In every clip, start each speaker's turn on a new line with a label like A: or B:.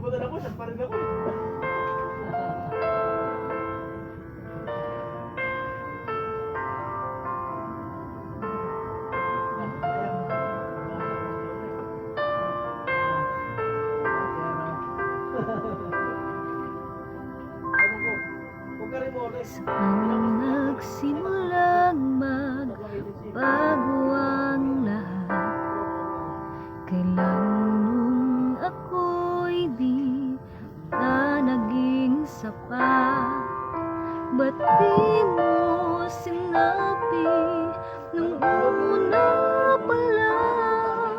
A: nabutan ako, shot pa rin ako.
B: Ang nagsimulang magbago ang lahat, kailan nung ako'y di na naging sapat. Ba't di mo sinabi nung una pa lang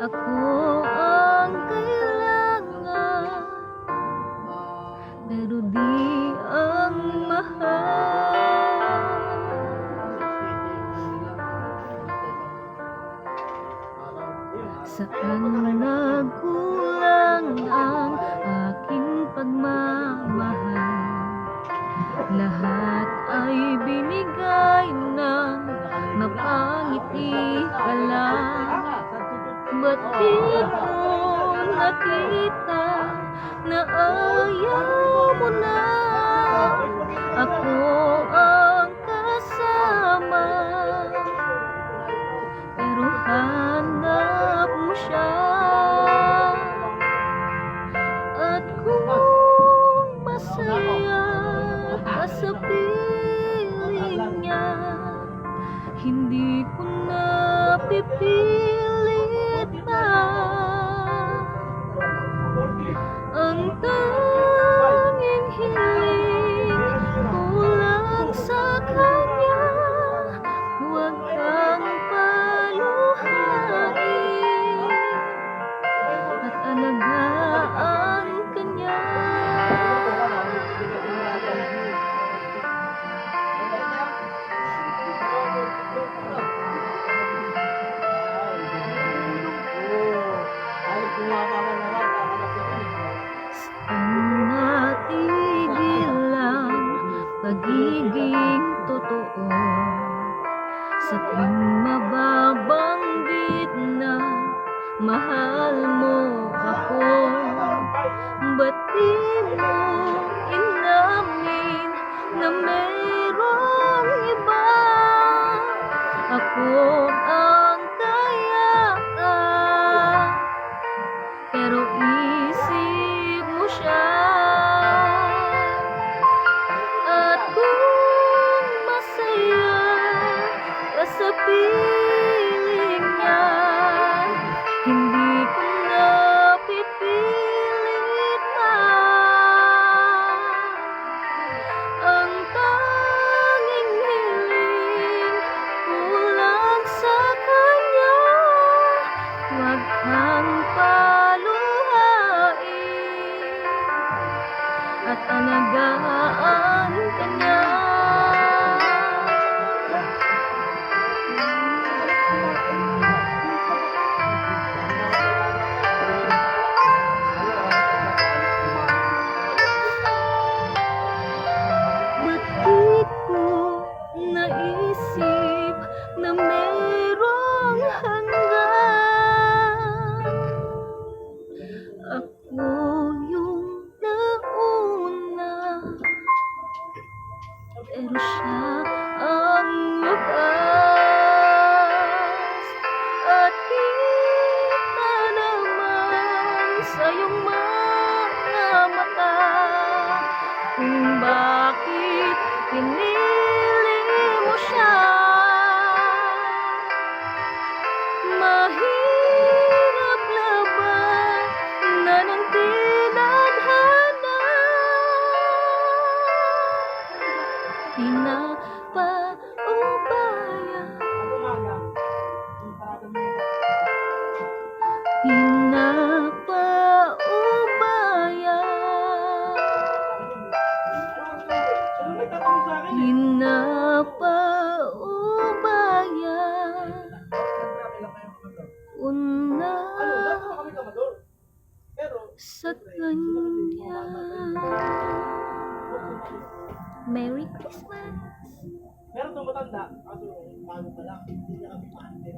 B: ako ang kailangan, pero di ang mahal. Saan nagkulang ang aking pagmamahal? Lahat ay binigay ng napangiti ka lang. Ba't di ko nakita na ayaw mo na ako ang kasama, pero hanap mo siya? At kung masaya ka sa piling niya, hindi ko na pipilit pa. Ang tanging hiling ko lang sa kanya, huwag kang paluhain at alagaan ka niya. Ang natigil ang pagiging totoo sa tuwing mababanggit na mahal mo ako. Ba't di mo inamin na merong iba? Ako ang kaya, pero isip mo siya. At kung masaya ka sa piling niya, hindi ko na pipilit pa. Ang tanging hiling ko lang sa kanya, huwag kang paluhain at alagaan ka niya. Ba't di ko naisip na merong hanggan? Ako yung nauna, pero siya ang wakas. At kita naman sa iyong mga mata kung bakit pinili mo siya. Mahirap labanan ang tinadhana, pinapaubaya, pinapaubaya, pinapaubaya una sa kanya. Merry Christmas!
A: Meron itong matanda, kaso bago pa lang, hindi niya kami mahantin.